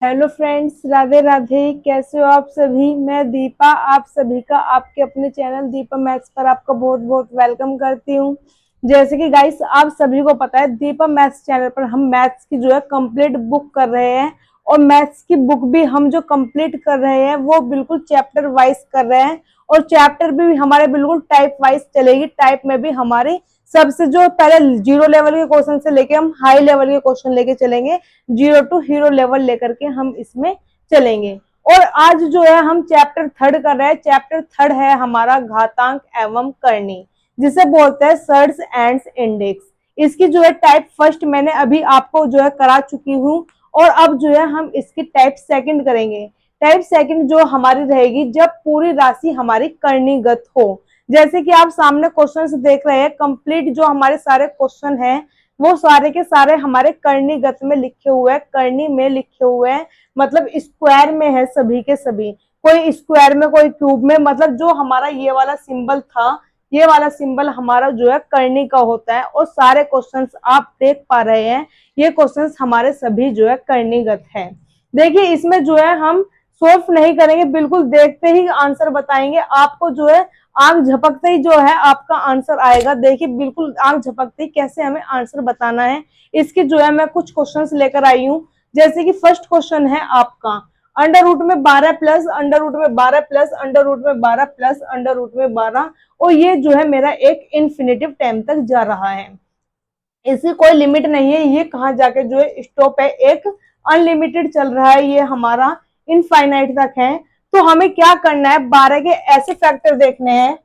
Hello friends, Radhe Radhe. कैसे हो आप सभी। मैं दीपा आप सभी का आपके अपने चैनल दीपा मैथ्स पर आपका बहुत बहुत वेलकम करती हूँ। जैसे कि गाइस आप सभी को पता है, दीपा मैथ्स चैनल पर हम मैथ्स की जो है कंप्लीट बुक कर रहे हैं। और मैथ्स की बुक भी हम जो कंप्लीट कर रहे हैं वो बिल्कुल चैप्टर वाइज कर रहे हैं। और चैप्टर भी हमारे बिल्कुल टाइप वाइज चलेगी। टाइप में भी हमारे सबसे जो पहले जीरो लेवल के क्वेश्चन से लेके हम हाई लेवल के क्वेश्चन लेके चलेंगे। जीरो टू हीरो लेवल लेकर के हम इसमें चलेंगे। और आज जो है हम चैप्टर थर्ड कर रहे हैं। चैप्टर थर्ड है हमारा घातांक एवं करनी, जिसे बोलते हैं सर्ड्स एंड इंडेक्स। इसकी जो है टाइप फर्स्ट मैंने अभी आपको जो है करा चुकी हूँ। और अब जो है हम इसकी टाइप सेकंड करेंगे। टाइप सेकंड जो हमारी रहेगी जब पूरी राशि हमारी करणीगत हो। जैसे कि आप सामने क्वेश्चंस देख रहे हैं, कंप्लीट जो हमारे सारे क्वेश्चन हैं वो सारे के सारे हमारे करणीगत में लिखे हुए हैं, करनी में लिखे हुए हैं। मतलब स्क्वायर में है सभी के सभी, कोई स्क्वायर में कोई क्यूब में। मतलब जो हमारा ये वाला सिंबल था, ये वाला सिंबल हमारा जो है करनी का होता है। और सारे क्वेश्चंस आप देख पा रहे हैं, ये क्वेश्चंस हमारे सभी जो है करणीगत है। देखिए इसमें जो है हम सोल्व नहीं करेंगे, बिल्कुल देखते ही आंसर बताएंगे। आपको जो है आंख झपकते ही जो है आपका आंसर आएगा। देखिए बिल्कुल आंख झपकते ही कैसे हमें आंसर बताना है। इसकी जो है मैं कुछ क्वेश्चंस लेकर आई हूँ। जैसे कि फर्स्ट क्वेश्चन है आपका, अंडर रूट में 12 प्लस अंडर रूट में 12 प्लस अंडर रूट में 12 प्लस अंडर रूट में 12। और ये जो है मेरा एक इन्फिनेटिव टाइम तक जा रहा है, इसकी कोई लिमिट नहीं है। ये कहाँ जाके जो है स्टॉप है, एक अनलिमिटेड चल रहा है, ये हमारा इनफाइनाइट तक है। तो हमें क्या करना है, 12 के ऐसे फैक्टर देखने हैं।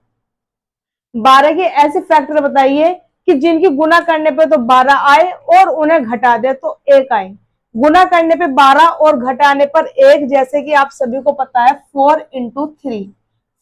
12 के ऐसे फैक्टर बताइए कि जिनकी गुना करने पे तो 12 आए और उन्हें घटा दे तो 1 आए। गुना करने पे 12 और घटाने पर 1, जैसे कि आप सभी को पता है 4 इंटू 3,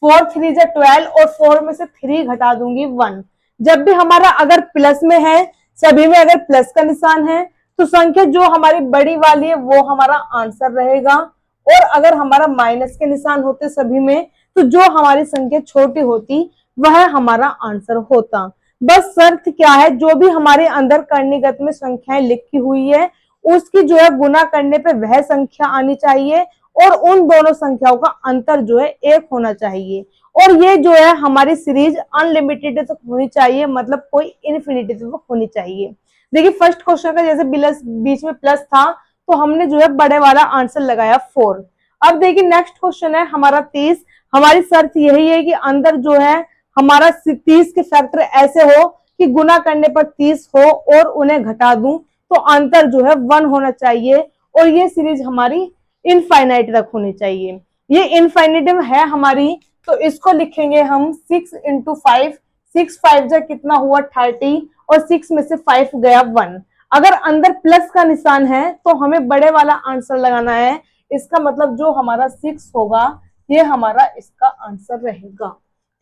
4 3 से 12 और 4 में से 3 घटा दूंगी 1। जब भी हमारा अगर प्लस में है, सभी में अगर प्लस का निशान है तो संख्या जो हमारी बड़ी वाली है वो हमारा आंसर रहेगा। और अगर हमारा माइनस के निशान होते सभी में, तो जो हमारी संख्या छोटी होती वह हमारा आंसर होता। बस शर्त क्या है, जो भी हमारे अंदर करणीगत में संख्याएं लिखी हुई है उसकी जो है गुना करने पे वह संख्या आनी चाहिए। और उन दोनों संख्याओं का अंतर जो है 1 होना चाहिए। और ये जो है हमारी सीरीज अनलिमिटेड तक होनी चाहिए, मतलब कोई इन्फिनिटी तक होनी चाहिए। देखिए फर्स्ट क्वेश्चन का जैसे बीच में प्लस था तो हमने जो है बड़े वाला आंसर लगाया 4। अब देखिए नेक्स्ट क्वेश्चन है हमारा 30। हमारी शर्त यही है कि अंदर जो है हमारा 30 के फैक्टर ऐसे हो कि गुना करने पर 30 हो और उन्हें घटा दूं तो अंतर जो है 1 होना चाहिए। और ये सीरीज हमारी इनफाइनाइट तक होनी चाहिए। ये इनफाइनिटिव है हमारी, तो इसको लिखेंगे हम 6 इंटू 5। 6 5 जा कितना हुआ 30, और 6 में से 5 गया 1। अगर अंदर प्लस का निशान है तो हमें बड़े वाला आंसर लगाना है। इसका मतलब जो हमारा 6 होगा ये हमारा इसका आंसर रहेगा।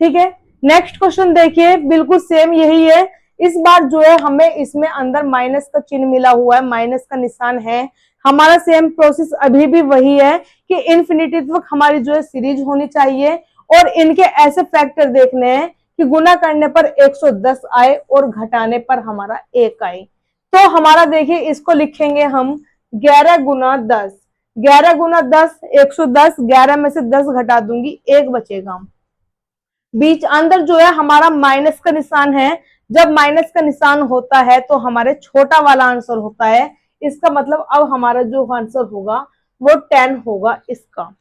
ठीक है, नेक्स्ट क्वेश्चन देखिए, बिल्कुल सेम यही है। इस बार जो है हमें इसमें अंदर माइनस का चिन्ह मिला हुआ है, माइनस का निशान है। हमारा सेम प्रोसेस अभी भी वही है कि इन्फिनिटी तक हमारी जो है सीरीज होनी चाहिए। और इनके ऐसे फैक्टर देखने हैं कि गुना करने पर 110 आए और घटाने पर हमारा 1 आए। तो हमारा देखिए इसको लिखेंगे हम 11 गुना 10। 11 गुना 10 110, 11 में से 10 घटा दूंगी 1 बचेगा। बीच अंदर जो है हमारा माइनस का निशान है। जब माइनस का निशान होता है तो हमारे छोटा वाला आंसर होता है। इसका मतलब अब हमारा जो आंसर होगा वो 10 होगा इसका।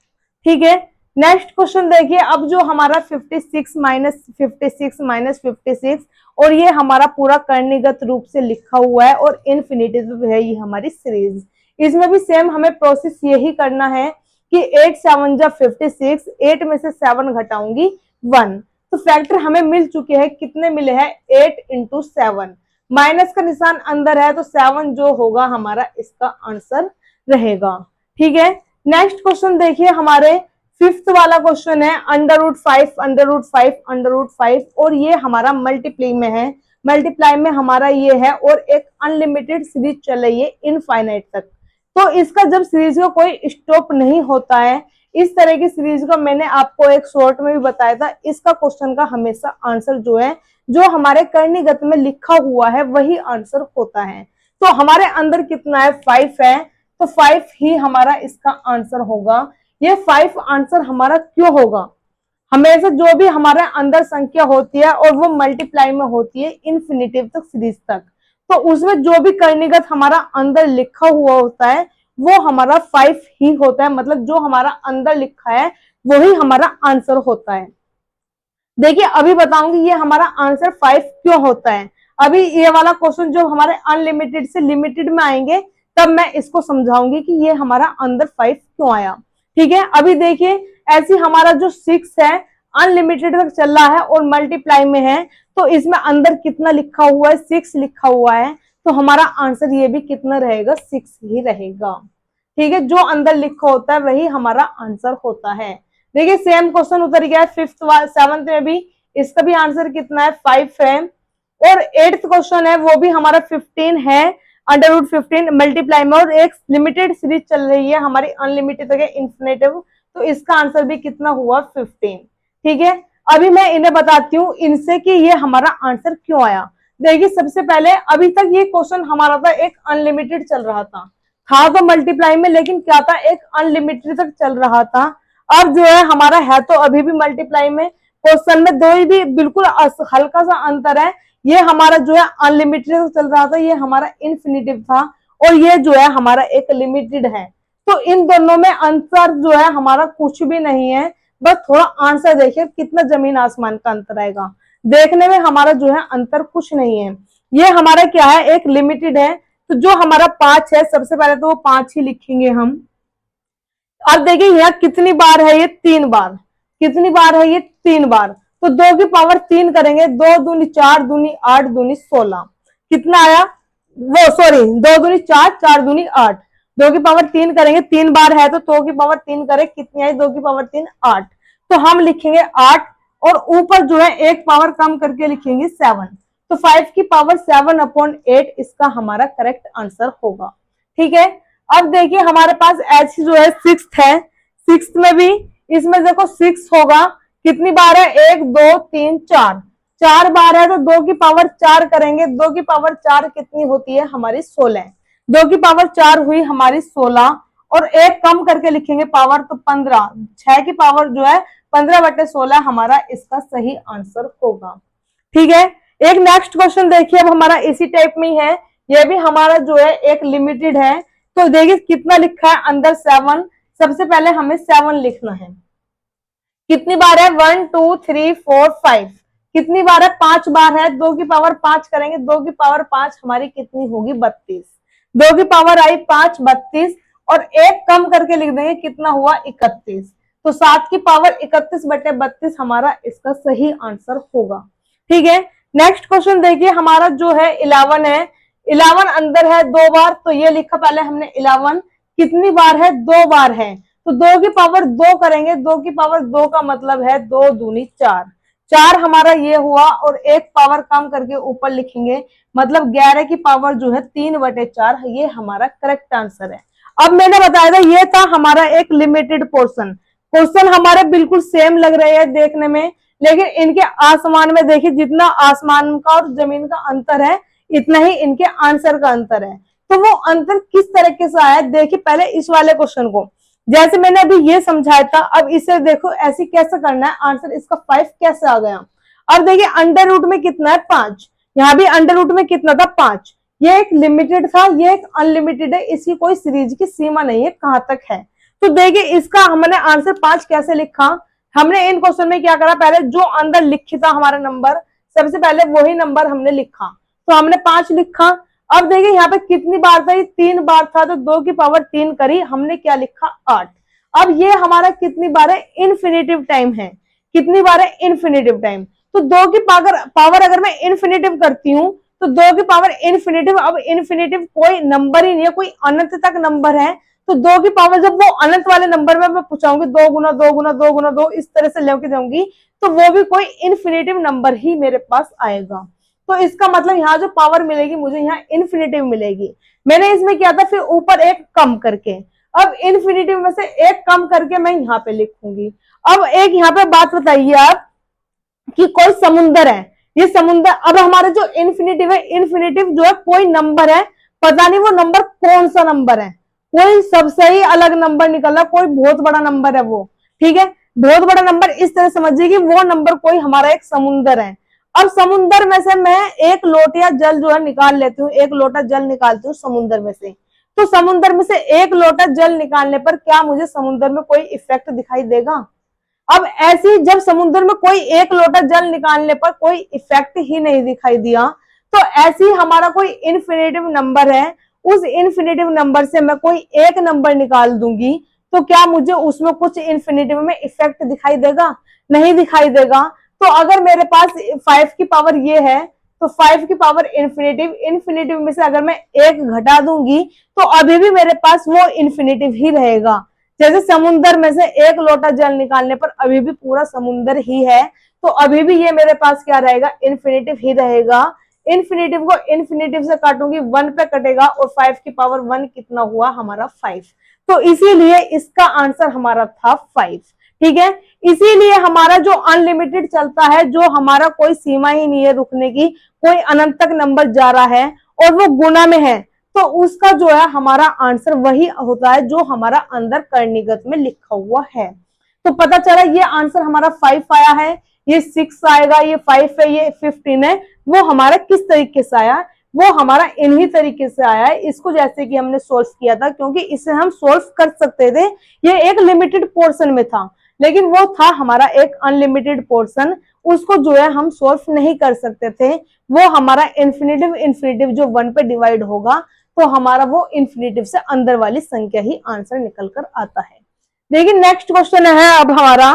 ठीक है, नेक्स्ट क्वेश्चन देखिए। अब जो हमारा 56 माइनस 56 माइनस 56, और ये हमारा पूरा करणीगत रूप से लिखा हुआ है और इनफिनिटिव है ये हमारी सीरीज। इसमें भी सेम हमें प्रोसेस यही करना है कि 8 7 जा 56, 8 में से 7 घटाऊंगी 1। तो फैक्टर हमें मिल चुके हैं, कितने मिले हैं 8 इंटू 7। माइनस का निशान अंदर है तो 7 जो होगा हमारा इसका आंसर रहेगा। ठीक है, नेक्स्ट क्वेश्चन देखिए हमारे फिफ्थ वाला क्वेश्चन है under root 5 under root 5 under root 5, और ये हमारा मल्टीप्लाई में है। मल्टीप्लाई में हमारा ये है और एक अनलिमिटेड सीरीज चल रही है इनफाइनाइट तक। तो इसका जब सीरीज का कोई स्टॉप नहीं होता है, इस तरह की सीरीज का मैंने आपको एक शॉर्ट में भी बताया था। इसका क्वेश्चन का हमेशा आंसर जो है जो हमारे करणीगत में लिखा हुआ है वही आंसर होता है। तो हमारे अंदर कितना है 5 है, तो 5 ही हमारा इसका आंसर होगा। ये 5 आंसर हमारा क्यों होगा? हमेशा जो भी हमारे अंदर संख्या होती है और वो मल्टीप्लाई में होती है इन्फिनिटिव तक, सीरीज तक, तो उसमें जो भी कर्णीगत हमारा अंदर लिखा हुआ होता है वो हमारा 5 ही होता है। मतलब जो हमारा अंदर लिखा है वही हमारा आंसर होता है। देखिए अभी बताऊंगी ये हमारा आंसर 5 क्यों होता है। अभी ये वाला क्वेश्चन जो हमारे अनलिमिटेड से लिमिटेड में आएंगे तब मैं इसको समझाऊंगी कि ये हमारा अंदर 5 क्यों आया। ठीक है, अभी देखिए ऐसी हमारा जो 6 है अनलिमिटेड तक चल रहा है और मल्टीप्लाई में है, तो इसमें अंदर कितना लिखा हुआ है? 6 लिखा हुआ है, तो हमारा आंसर ये भी कितना रहेगा? 6 ही रहेगा। ठीक है, जो अंदर लिखा होता है वही हमारा आंसर होता है। देखिए सेम क्वेश्चन उतर गया है 5th 7th में भी, इसका भी आंसर कितना है? 5 है। और 8th क्वेश्चन है वो भी हमारा 15 है, √15 मल्टीप्लाई में, और एक लिमिटेड सीरीज चल रही है हमारी अनलिमिटेड तक इन्फिनिटिव, तो इसका आंसर भी कितना हुआ? 15। ठीक है, अभी मैं इन्हें बताती हूँ इनसे कि ये हमारा आंसर क्यों आया। देखिए सबसे पहले अभी तक ये क्वेश्चन हमारा था एक अनलिमिटेड चल रहा था तो मल्टीप्लाई में, लेकिन क्या था? एक अनलिमिटेड तक चल रहा था। अब जो है हमारा है तो अभी भी मल्टीप्लाई में, क्वेश्चन में दो ही भी बिल्कुल हल्का सा अंतर है। ये हमारा जो है अनलिमिटेड तक चल रहा था, ये हमारा इन्फिनिटिव था, और ये जो है हमारा एक लिमिटेड है। तो इन दोनों में अंतर जो है हमारा कुछ भी नहीं है, बस थोड़ा आंसर देखिए कितना जमीन आसमान का अंतर आएगा। देखने में हमारा जो है अंतर कुछ नहीं है। ये हमारा क्या है? एक लिमिटेड है, तो जो हमारा 5 है सबसे पहले तो वो 5 ही लिखेंगे हम। अब देखिए यहाँ कितनी बार है? ये 3 बार। कितनी बार है? ये 3 बार। तो 2 की पावर 3 करेंगे, 2 दूनी 4, दूनी 8, दूनी 16। कितना आया? वो सॉरी 2 दूनी 4, 4 दूनी 8, 2 की पावर 3 करेंगे, 3 बार है तो 2 की पावर 3 करें, कितनी आई? 2 की पावर 3 8। तो हम लिखेंगे 8, और ऊपर जो है एक पावर कम करके लिखेंगे 7। तो 5 की पावर 7/8 इसका हमारा करेक्ट आंसर होगा। ठीक है, अब देखिए हमारे पास ऐसी जो है 6th है, 6th में भी इसमें देखो 6 होगा, कितनी बार है? 1 2 3 4, 4 बार है तो 2 की पावर 4 करेंगे, 2 की पावर 4 कितनी होती है? हमारी 16। 2 की पावर 4 हुई हमारी 16, और एक कम करके लिखेंगे पावर, तो 15। 6 की पावर जो है 15/16 हमारा इसका सही आंसर होगा। ठीक है, एक नेक्स्ट क्वेश्चन देखिए, अब हमारा इसी टाइप में ही है, ये भी हमारा जो है एक लिमिटेड है। तो देखिए कितना लिखा है अंदर? 7। सबसे पहले हमें 7 लिखना है। कितनी बार है? 1 2 3 4 5। कितनी बार है? 5 बार है। 2 की पावर 5 करेंगे, 2 की पावर 5 हमारी कितनी होगी? 32। 2 की पावर आई 5, 32, और एक कम करके लिख देंगे, कितना हुआ? 31। तो 7 की पावर 31/32 हमारा इसका सही आंसर होगा। ठीक है, नेक्स्ट क्वेश्चन देखिए, हमारा जो है 11 है। 11 अंदर है 2 बार, तो ये लिखा पहले हमने 11। कितनी बार है? 2 बार है, तो 2 की पावर 2 करेंगे, 2 की पावर 2 का मतलब है 2 दूनी 4, 4 हमारा ये हुआ, और एक पावर कम करके ऊपर लिखेंगे, मतलब 11 की पावर जो है 3/4, ये हमारा करेक्ट आंसर है। अब मैंने बताया था ये था हमारा एक लिमिटेड पोर्शन। क्वेश्चन हमारे बिल्कुल सेम लग रहे हैं देखने में, लेकिन इनके आसमान में देखिए, जितना आसमान का और जमीन का अंतर है इतना ही इनके आंसर का अंतर है। तो वो अंतर किस तरीके से आया? देखिए पहले इस वाले क्वेश्चन को, जैसे मैंने अभी ये समझाया था, अब इसे देखो ऐसे कैसे करना है, आंसर इसका 5 कैसे आ गया। अब देखिए अंडर रूट में कितना है? 5। यहाँ भी अंडर रूट में कितना था? 5। ये एक लिमिटेड था, ये एक अनलिमिटेड है, इसकी कोई सीरीज की सीमा नहीं है कहां तक है। तो देखिए इसका हमने आंसर 5 कैसे लिखा। हमने इन क्वेश्चन में क्या करा, पहले जो अंदर लिखा था हमारा नंबर, सबसे पहले वही नंबर हमने लिखा, तो हमने 5 लिखा। अब देखिए यहाँ पे कितनी बार था? ये 3 बार था, तो 2 की पावर 3 करी, हमने क्या लिखा? 8। अब ये हमारा कितनी बार है? इन्फिनिटिव टाइम है। कितनी बार है? Infinitive time. तो 2 की पावर अगर मैं इन्फिनिटिव करती हूँ, तो 2 की पावर इन्फिनिटिव, अब इन्फिनिटिव कोई नंबर ही नहीं है, कोई अनंत तक नंबर है, तो 2 की पावर जब वो अनंत वाले नंबर में मैं पूछाऊंगी 2 गुना 2 गुना 2 गुना 2 इस तरह से लेके जाऊंगी, तो वो भी कोई इन्फिनिटिव नंबर ही मेरे पास आएगा। तो इसका मतलब यहाँ जो पावर मिलेगी मुझे यहाँ इन्फिनिटिव मिलेगी। मैंने इसमें किया था फिर ऊपर एक कम करके, अब इन्फिनिटिव में से एक कम करके मैं यहाँ पे लिखूंगी। अब एक यहाँ पे बात बताइए आप कि कोई समुंदर है, ये समुंदर, अब हमारा जो इन्फिनिटिव है, इन्फिनिटिव जो है कोई नंबर है, पता नहीं वो नंबर कौन सा नंबर है, कोई सबसे ही अलग नंबर निकला, कोई बहुत बड़ा नंबर है वो, ठीक है। बहुत बड़ा नंबर इस तरह समझिए कि वो नंबर कोई हमारा एक समुंदर है। अब समुंदर में से मैं एक लोटिया जल जो है निकाल लेती हूँ, एक लोटा जल निकालती हूँ समुंदर में से। तो समुंदर में से एक लोटा जल निकालने पर क्या मुझे समुंदर में कोई इफेक्ट दिखाई देगा? अब ऐसी जब समुद्र में कोई एक लोटा जल निकालने पर कोई इफेक्ट ही नहीं दिखाई दिया, तो ऐसी हमारा कोई इन्फिनेटिव नंबर है, उस इन्फिनेटिव नंबर से मैं कोई एक नंबर निकाल दूंगी, तो क्या मुझे उसमें कुछ इन्फिनेटिव में इफेक्ट दिखाई देगा? नहीं दिखाई देगा। तो अगर मेरे पास 5 की पावर ये है, तो 5 की पावर इन्फिनेटिव, इन्फिनेटिव में से अगर मैं एक घटा दूंगी तो अभी भी मेरे पास वो इन्फिनेटिव ही रहेगा। जैसे समुंदर में से एक लोटा जल निकालने पर अभी भी पूरा समुंदर ही है, तो अभी भी ये मेरे पास क्या रहेगा? इन्फिनेटिव ही रहेगा। इन्फिनेटिव को इन्फिनेटिव से काटूंगी, 1 पे कटेगा, और 5 की पावर 1 कितना हुआ? हमारा 5। तो इसीलिए इसका आंसर हमारा था 5, ठीक है। इसीलिए हमारा जो अनलिमिटेड चलता है, जो हमारा कोई सीमा ही नहीं है रुकने की, कोई अनंत तक नंबर जा रहा है और वो गुना में है, तो उसका जो है हमारा आंसर वही होता है जो हमारा अंदर कर्णिगत में लिखा हुआ है। तो पता चला ये आंसर हमारा 5 आया है, ये 6 आएगा, ये 5 है, ये 15 है। वो हमारा किस तरीके से आया? वो हमारा इन्हीं तरीके से आया है। इसको जैसे कि हमने सोल्व किया था, क्योंकि इसे हम सोल्व कर सकते थे, ये एक लिमिटेड पोर्शन में था, लेकिन वो था हमारा एक अनलिमिटेड पोर्शन, उसको जो है हम सोल्व नहीं कर सकते थे। वो हमारा इन्फिनेटिव इन्फिनेटिव जो 1 पे डिवाइड होगा, तो हमारा वो इन्फिनेटिव से अंदर वाली संख्या ही आंसर निकल कर आता है। देखिए नेक्स्ट क्वेश्चन है अब हमारा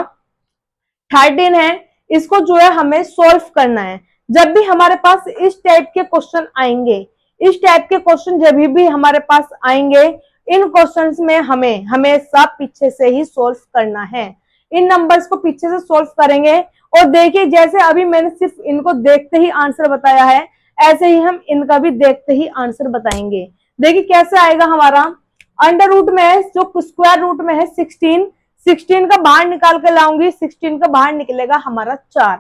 13 है, इसको जो है हमें सोल्व करना है। जब भी हमारे पास इस टाइप के क्वेश्चन आएंगे, इस टाइप के क्वेश्चन जब भी हमारे पास आएंगे, इन क्वेश्चंस में हमें हमेशा पीछे से ही सोल्व करना है। इन नंबर्स को पीछे से सोल्व करेंगे, और देखिए जैसे अभी मैंने सिर्फ इनको देखते ही आंसर बताया है, ऐसे ही हम इनका भी देखते ही आंसर बताएंगे। देखिए कैसे आएगा हमारा, अंडर रूट में है, जो स्क्वायर रूट में है 16, 16 का बाहर निकाल के लाऊंगी, 16 का बाहर निकलेगा हमारा 4,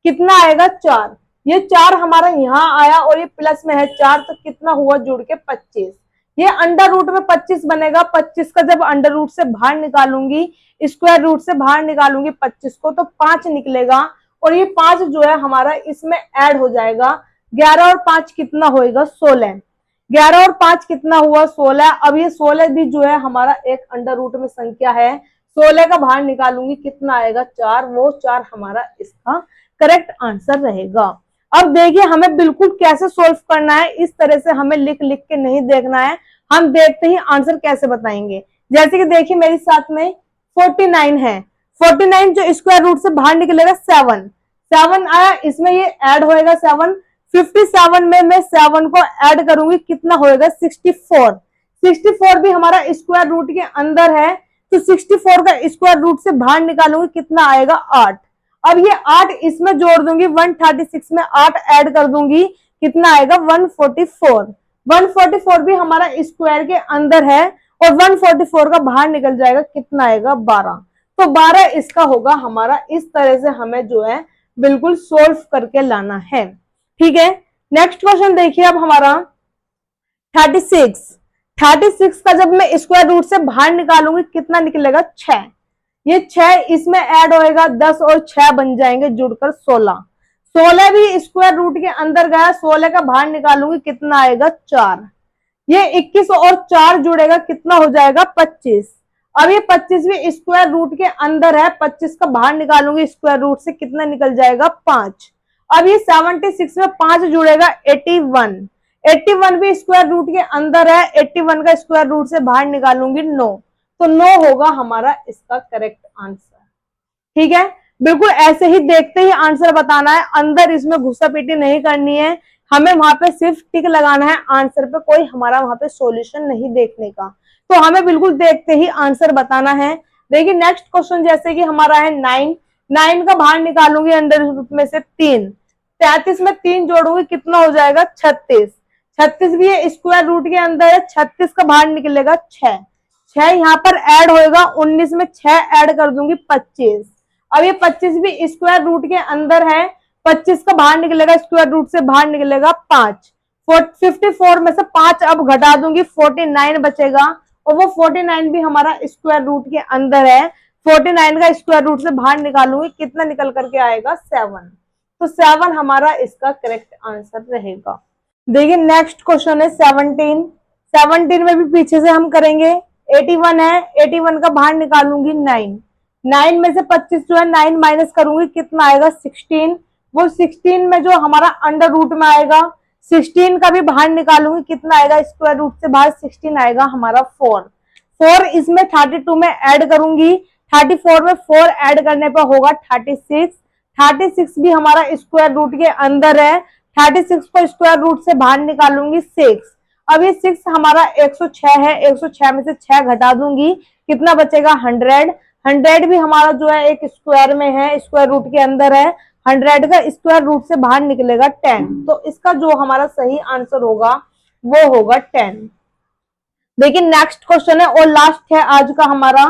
कितना आएगा? 4। ये 4 हमारा यहाँ आया और ये प्लस में है 4, तो कितना हुआ जुड़ के? 25। ये अंडर रूट में 25 बनेगा, 25 का जब अंडर रूट से बाहर निकालूंगी, स्क्वायर रूट से बाहर निकालूंगी 25 को, तो 5 निकलेगा, और ये 5 जो है हमारा इसमें ऐड हो जाएगा। 11 और 5 कितना होएगा? 16। 11 और 5 कितना हुआ? 16। अब ये 16 भी जो है हमारा एक अंडर रूट में संख्या है, 16 का बाहर निकालूंगी, कितना आएगा? 4। वो 4 हमारा इसका करेक्ट आंसर रहेगा। अब देखिए हमें बिल्कुल कैसे सोल्व करना है, इस तरह से हमें लिख लिख के नहीं देखना है, हम देखते ही आंसर कैसे बताएंगे। जैसे कि देखिए मेरे साथ में 49 है, 49 जो स्क्वायर रूट से बाहर निकलेगा 7, 7 आया, इसमें ये ऐड होएगा 7, 57 में मैं 7 को ऐड करूंगी, कितना होएगा? 64। 64 भी हमारा स्क्वायर रूट के अंदर है, तो 64 का स्क्वायर रूट से बाहर निकालूंगी, कितना आएगा? 8। अब ये 8 इसमें जोड़ दूंगी, 136 में 8 ऐड कर दूंगी, कितना आएगा? 144। 144 भी हमारा स्क्वायर के अंदर है, और 144 का बाहर निकल जाएगा, कितना आएगा? 12। तो 12 इसका होगा हमारा। इस तरह से हमें जो है बिल्कुल सोल्व करके लाना है, ठीक है। नेक्स्ट क्वेश्चन देखिए अब हमारा 36। 36 का जब मैं स्क्वायर रूट से बाहर निकालूंगी, कितना निकलेगा? 6। ये 6 इसमें ऐड होएगा, 10 और 6 बन जाएंगे जुड़कर 16। 16 भी स्क्वायर रूट के अंदर गया, 16 का बाहर निकालूंगी, कितना आएगा? 4। ये 21 और 4 जुड़ेगा, कितना हो जाएगा? 25। अब ये 25 भी स्क्वायर रूट के अंदर है, 25 का बाहर निकालूंगी स्क्वायर रूट से, कितना निकल जाएगा? 5। अब ये 76 में 5 जुड़ेगा, 81। 81 भी स्क्वायर रूट के अंदर है, 81 का स्क्वायर रूट से बाहर निकालूंगी 9, तो 9 होगा हमारा इसका करेक्ट आंसर, ठीक है। बिल्कुल ऐसे ही देखते ही आंसर बताना है, अंदर इसमें घुसापीटी नहीं करनी है, हमें वहां पे सिर्फ टिक लगाना है आंसर पे, कोई हमारा वहां पे सॉल्यूशन नहीं देखने का। तो हमें बिल्कुल देखते ही आंसर बताना है। देखिए नेक्स्ट क्वेश्चन जैसे कि हमारा है 9, 9 का बाहर निकालूंगी अंडर रूट में से 3, 33 में 3 जोड़ूंगी, कितना हो जाएगा? 36। 36 भी ये स्क्वायर रूट के अंदर है, 36 का बाहर निकलेगा 6, 6 यहाँ पर ऐड होएगा, 19 में 6 ऐड कर दूंगी, 25। अब ये 25 भी स्क्वायर रूट के अंदर है, 25 का बाहर निकलेगा, स्क्वायर रूट से बाहर निकलेगा 5, 54 में से 5 अब घटा दूंगी, 49 बचेगा, और वो 49 भी हमारा स्क्वायर रूट के अंदर है। 49 का स्क्वायर रूट से बाहर निकालूंगी, कितना निकल करके आएगा 7। तो 7 हमारा इसका करेक्ट आंसर रहेगा। देखिए नेक्स्ट क्वेश्चन है 17। 17 में भी पीछे से हम करेंगे। 81 है, 81 का बाहर निकालूंगी 9। 9 में से 25 जो है 9 माइनस करूंगी, कितना आएगा 16। वो 16 में जो हमारा अंडर रूट में आएगा, 16 का भी बाहर निकालूंगी, कितना आएगा स्क्वायर रूट से बाहर 16 आएगा हमारा 4। 4 इसमें 32 में ऐड करूंगी, 34 में 4 ऐड करने पर होगा 36। 36 भी हमारा स्क्वायर रूट के अंदर है। 36 को स्क्वायर रूट से बाहर निकालूंगी 6। अब ये 6 हमारा 106 है, 106 में से 6 घटा दूंगी, कितना बचेगा 100। 100 भी हमारा जो है एक स्क्वायर में है, स्क्वायर रूट के अंदर है। 100 का स्क्वायर रूट से बाहर निकलेगा 10। तो इसका जो हमारा सही आंसर होगा वो होगा 10। देखिए नेक्स्ट क्वेश्चन है और लास्ट है आज का हमारा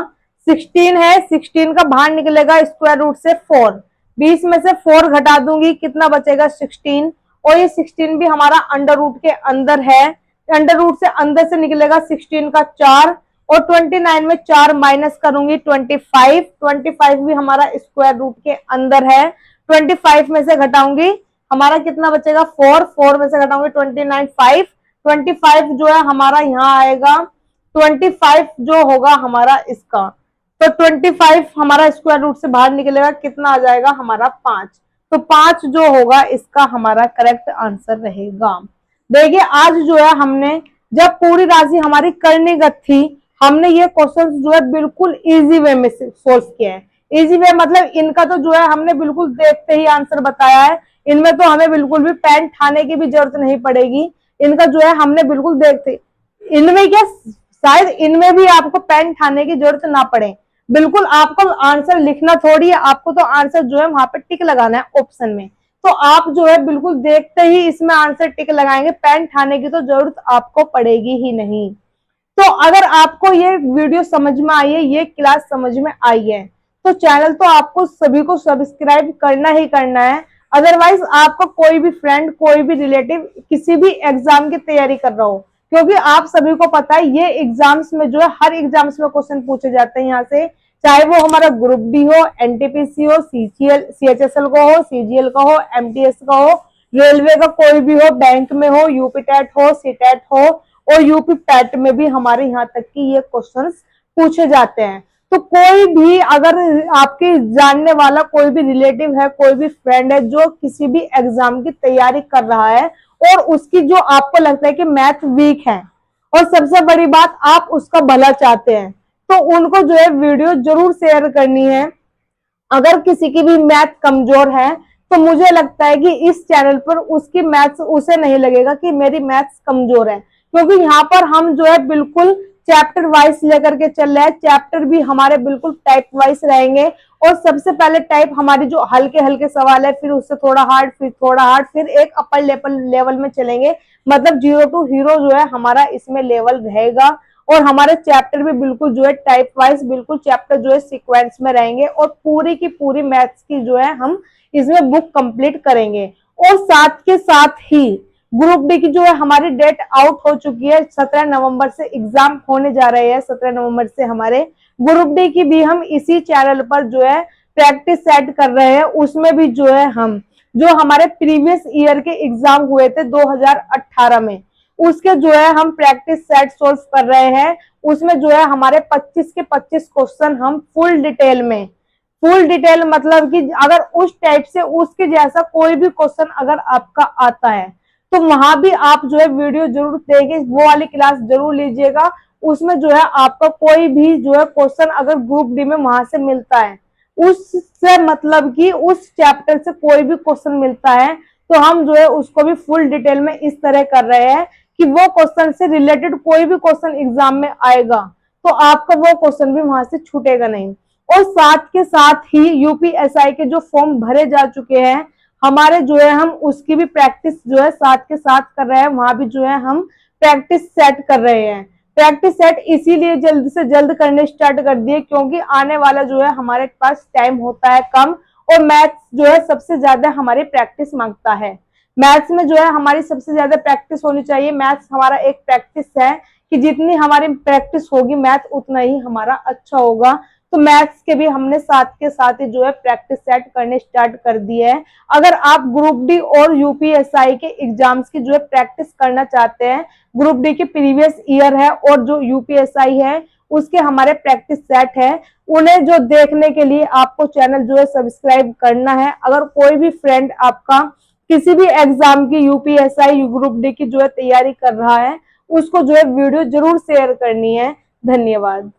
16 है। 16 का बाहर निकलेगा स्क्वायर रूट से 4। 20 में से 4 घटा दूंगी, कितना बचेगा 16। और ये 16 भी हमारा अंडर रूट के अंदर है। अंडर रूट से अंदर से निकलेगा 16 का 4। और 29 में 4 माइनस करूंगी 25। 25 भी हमारा स्क्वायर रूट के अंदर है। 25 में से घटाऊंगी, हमारा कितना बचेगा 4। 4 में से घटाऊंगी 29 5। 25 जो है हमारा यहाँ आएगा 25 जो होगा हमारा इसका। तो 25 हमारा स्क्वायर रूट से बाहर निकलेगा, कितना आ जाएगा हमारा 5। तो 5 जो होगा इसका हमारा करेक्ट आंसर रहेगा। देखिए आज जो है हमने जब पूरी राशि हमारी कर्णीगत थी, हमने ये क्वेश्चन जो है बिल्कुल इजी वे में सोल्व किया है। इजी वे मतलब इनका तो जो है हमने बिल्कुल देखते ही आंसर बताया है। इनमें तो हमें बिल्कुल भी पेन ठाने की भी जरूरत नहीं पड़ेगी। इनका जो है हमने बिल्कुल देखते, इनमें क्या शायद इनमें भी आपको पेन ठाने की जरूरत ना पड़े। बिल्कुल आपको आंसर लिखना थोड़ी है, आपको तो आंसर जो है वहां पे टिक लगाना है ऑप्शन में। तो आप जो है बिल्कुल देखते ही इसमें आंसर टिक लगाएंगे, पेन ठाने की तो जरूरत आपको पड़ेगी ही नहीं। तो अगर आपको ये वीडियो समझ में आई है, ये क्लास समझ में आई है, तो चैनल तो आपको सभी को सब्सक्राइब करना ही करना है। अदरवाइज आपका कोई भी फ्रेंड, कोई भी रिलेटिव किसी भी एग्जाम की तैयारी कर रहा हो, क्योंकि आप सभी को पता है ये एग्जाम्स में जो है हर एग्जाम्स में क्वेश्चन पूछे जाते हैं यहाँ से, चाहे वो हमारा ग्रुप डी हो, एनटीपीसी हो, सीजीएल सीएचएसएल का हो, सीजीएल का हो, एमटीएस का हो, रेलवे का कोई भी हो, बैंक में हो, यूपी टेट हो, सीटेट हो और यूपी पैट में भी हमारे यहाँ तक की ये क्वेश्चंस पूछे जाते हैं। तो कोई भी अगर आपके जानने वाला कोई भी रिलेटिव है, कोई भी फ्रेंड है जो किसी भी एग्जाम की तैयारी कर रहा है और उसकी जो आपको लगता है कि मैथ वीक है और सबसे बड़ी बात आप उसका भला चाहते हैं, तो उनको जो है वीडियो जरूर शेयर करनी है। अगर किसी की भी मैथ कमजोर है तो मुझे लगता है कि इस चैनल पर उसकी मैथ्स उसे नहीं लगेगा कि मेरी मैथ्स कमजोर है, क्योंकि यहाँ पर हम जो है बिल्कुल चैप्टर वाइज लेकर के चल रहे हैं। चैप्टर भी हमारे बिल्कुल टाइप वाइज रहेंगे और सबसे पहले टाइप हमारी जो हल्के हल्के सवाल है, फिर उससे थोड़ा हार्ड, फिर थोड़ा हार्ड, फिर एक अपर लेवल में चलेंगे। मतलब 0 to हीरो जो है हमारा इसमें लेवल रहेगा और हमारे चैप्टर भी बिल्कुल जो है टाइप वाइज बिल्कुल चैप्टर जो है सीक्वेंस में रहेंगे और पूरी की पूरी मैथ्स की जो है हम इसमें बुक कंप्लीट करेंगे। और साथ के साथ ही ग्रुप डी की जो है हमारी डेट आउट हो चुकी है, 17 नवंबर से एग्जाम होने जा रहे हैं। 17 नवंबर से हमारे ग्रुप डी की भी हम इसी चैनल पर जो है प्रैक्टिस सेट कर रहे हैं। उसमें भी जो है हम जो हमारे प्रीवियस ईयर के एग्जाम हुए थे 2018 में, उसके जो है हम प्रैक्टिस सेट सोल्व कर रहे हैं। उसमें जो है हमारे 25 के 25 क्वेश्चन हम फुल डिटेल मतलब कि अगर उस टाइप से उसके जैसा कोई भी क्वेश्चन अगर आपका आता है तो वहां भी आप जो है वीडियो जरूर देखें, वो वाली क्लास जरूर लीजिएगा। उसमें जो है आपका कोई भी जो है क्वेश्चन अगर ग्रुप डी में वहां से मिलता है, उससे मतलब कि उस चैप्टर से कोई भी क्वेश्चन मिलता है तो हम जो है उसको भी फुल डिटेल में इस तरह कर रहे हैं कि वो क्वेश्चन से रिलेटेड कोई भी क्वेश्चन एग्जाम में आएगा तो आपका वो क्वेश्चन भी वहां से छूटेगा नहीं। और साथ के साथ ही यूपीएसआई के जो फॉर्म भरे जा चुके हैं हमारे जो है हम उसकी भी प्रैक्टिस जो है साथ के साथ कर रहे हैं। वहां भी जो है हम प्रैक्टिस सेट कर रहे हैं। प्रैक्टिस सेट इसीलिए जल्द से जल्द करने स्टार्ट कर दिए क्योंकि आने वाला जो है हमारे पास टाइम होता है कम और मैथ्स जो है सबसे ज्यादा हमारी प्रैक्टिस मांगता है। मैथ्स में जो है हमारी सबसे ज्यादा प्रैक्टिस होनी चाहिए। मैथ्स हमारा एक प्रैक्टिस है कि जितनी हमारी प्रैक्टिस होगी मैथ उतना ही हमारा अच्छा होगा। तो मैथ्स के भी हमने साथ के साथ ही जो है प्रैक्टिस सेट करने स्टार्ट कर दिए है। अगर आप ग्रुप डी और यूपीएसआई के एग्जाम्स की जो है प्रैक्टिस करना चाहते हैं, ग्रुप डी के प्रीवियस ईयर है और जो यूपीएसआई है उसके हमारे प्रैक्टिस सेट है, उन्हें जो देखने के लिए आपको चैनल जो है सब्सक्राइब करना है। अगर कोई भी फ्रेंड आपका किसी भी एग्जाम की यूपीएसआई ग्रुप डी की जो है तैयारी कर रहा है, उसको जो है वीडियो जरूर शेयर करनी है। धन्यवाद।